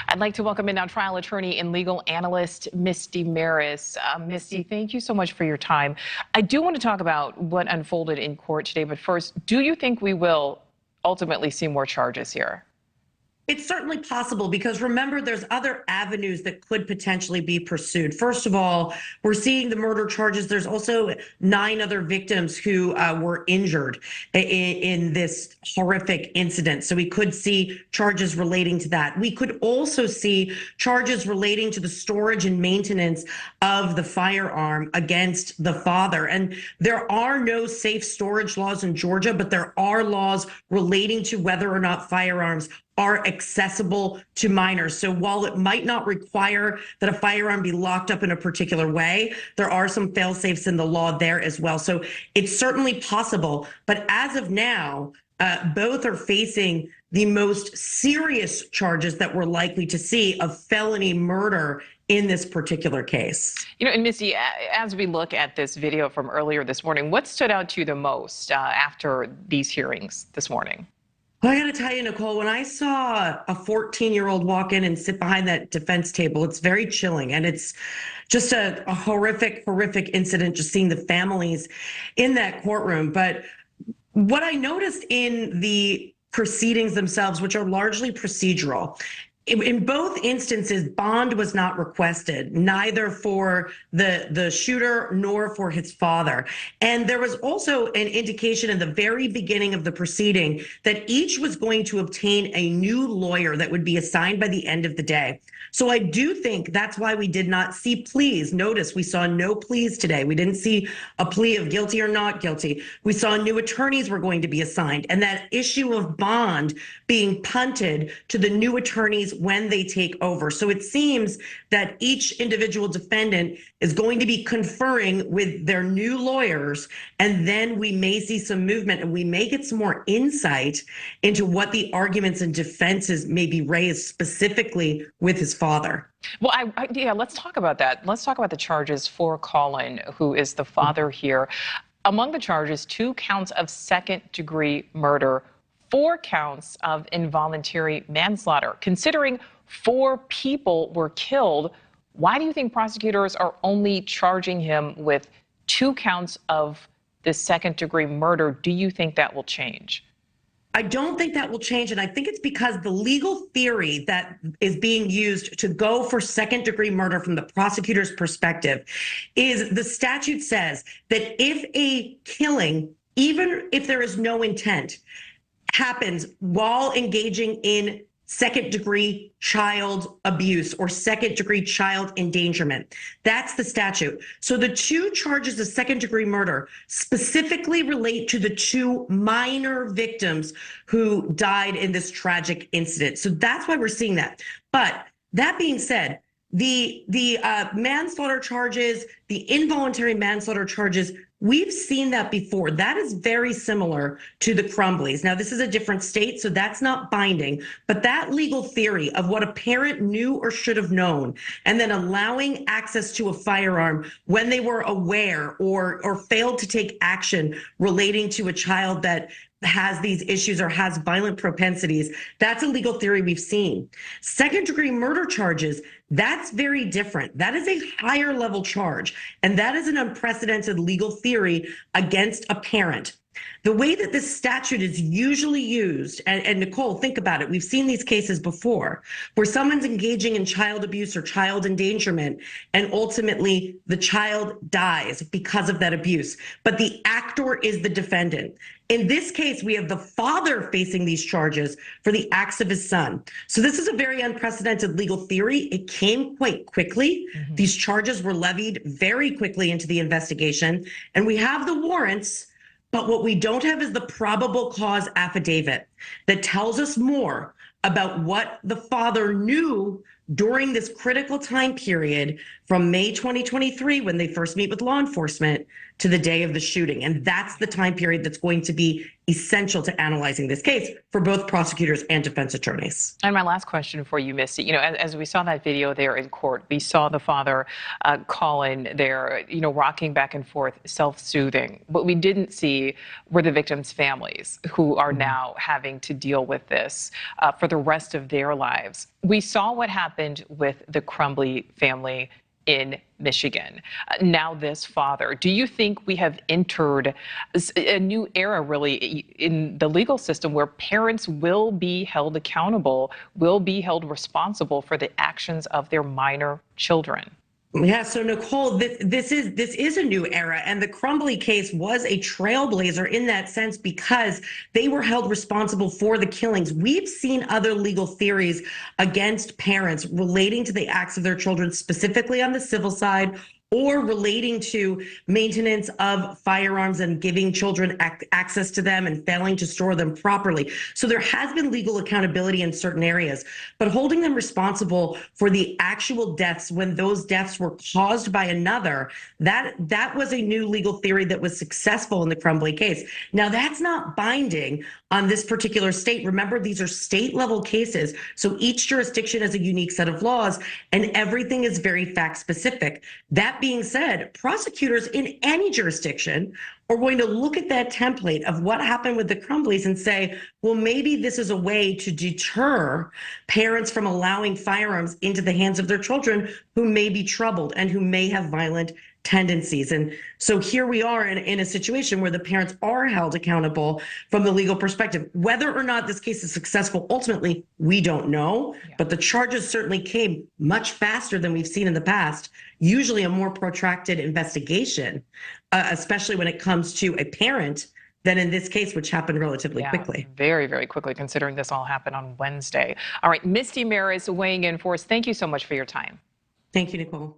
I'd like to welcome in now trial attorney and legal analyst Misty Marris. Misty, thank you so much for your time. I do want to talk about what unfolded in court today, but first, do you think we will ultimately see more charges here? It's certainly possible because remember, there's other avenues that could potentially be pursued. First of all, we're seeing the murder charges. There's also 9 other victims who were injured in this horrific incident. So we could see charges relating to that. We could also see charges relating to the storage and maintenance of the firearm against the father. And there are no safe storage laws in Georgia, but there are laws relating to whether or not firearms are accessible to minors. So while it might not require that a firearm be locked up in a particular way, there are some fail-safes in the law there as well. So it's certainly possible. But as of now, both are facing the most serious charges that we're likely to see of felony murder in this particular case. You know, and Misty, as we look at this video from earlier this morning, what stood out to you the most after these hearings this morning? Well, I got to tell you, Nichole, when I saw a 14-year-old walk in and sit behind that defense table, it's very chilling. And it's just a horrific incident, just seeing the families in that courtroom. But what I noticed in the proceedings themselves, which are largely procedural, in both instances, bond was not requested, neither for the shooter nor for his father. And there was also an indication in the very beginning of the proceeding that each was going to obtain a new lawyer that would be assigned by the end of the day. So I do think that's why we did not see pleas. Notice we saw no pleas today. We didn't see a plea of guilty or not guilty. We saw new attorneys were going to be assigned, and that issue of bond being punted to the new attorneys when they take over. So it seems that each individual defendant is going to be conferring with their new lawyers, and then we may see some movement and we may get some more insight into what the arguments and defenses may be raised specifically with his father. Well, yeah, let's talk about that. Let's talk about the charges for Colin, who is the father here. Among the charges, 2 counts of second-degree murder, 4 counts of involuntary manslaughter. Considering 4 people were killed, why do you think prosecutors are only charging him with 2 counts of this second-degree murder? Do you think that will change? I don't think that will change, and I think it's because the legal theory that is being used to go for second-degree murder from the prosecutor's perspective is the statute says that if a killing, even if there is no intent, happens while engaging in second-degree child abuse or second-degree child endangerment. That's the statute. So the 2 charges of second-degree murder specifically relate to the 2 minor victims who died in this tragic incident. So that's why we're seeing that. But that being said, the manslaughter charges, the involuntary manslaughter charges, we've seen that before. That is very similar to the Crumblies. Now, this is a different state, so that's not binding. But that legal theory of what a parent knew or should have known, and then allowing access to a firearm when they were aware or failed to take action relating to a child that has these issues or has violent propensities, that's a legal theory we've seen. Second-degree murder charges, that's very different. That is a higher level charge, and that is an unprecedented legal theory against a parent. The way that this statute is usually used, and Nichole, think about it. We've seen these cases before where someone's engaging in child abuse or child endangerment, and ultimately the child dies because of that abuse. But the actor is the defendant. In this case, we have the father facing these charges for the acts of his son. So this is a very unprecedented legal theory. It came quite quickly. These charges were levied very quickly into the investigation, and we have the warrants. But what we don't have is the probable cause affidavit that tells us more about what the father knew during this critical time period from May 2023, when they first meet with law enforcement, to the day of the shooting. And that's the time period that's going to be essential to analyzing this case for both prosecutors and defense attorneys. And my last question for you, Misty, as we saw that video there in court, we saw the father, Colin, there, rocking back and forth, self-soothing. What we didn't see were the victims' families who are now having to deal with this for the rest of their lives. We saw what happened with the Crumbly family in Michigan. Now this father. Do you think we have entered a new era, really, in the legal system where parents will be held accountable, will be held responsible for the actions of their minor children? Yeah, so Nichole, this is a new era, and the Crumbly case was a trailblazer in that sense because they were held responsible for the killings. We've seen other legal theories against parents relating to the acts of their children, specifically on the civil side, or relating to maintenance of firearms and giving children access to them and failing to store them properly. So there has been legal accountability in certain areas, but holding them responsible for the actual deaths when those deaths were caused by another, that was a new legal theory that was successful in the Crumbly case. Now, that's not binding on this particular state. Remember, these are state level cases. So each jurisdiction has a unique set of laws and everything is very fact specific. That being said, prosecutors in any jurisdiction are going to look at that template of what happened with the Crumblies and say, well, maybe this is a way to deter parents from allowing firearms into the hands of their children who may be troubled and who may have violent tendencies. And so here we are in a situation where the parents are held accountable from the legal perspective. Whether or not this case is successful, ultimately, we don't know, but the charges certainly came much faster than we've seen in the past, usually a more protracted investigation, especially when it comes to a parent, than in this case, which happened relatively quickly. Very, very quickly, considering this all happened on Wednesday. All right, Misty Marris weighing in for us. Thank you so much for your time. Thank you, Nichole.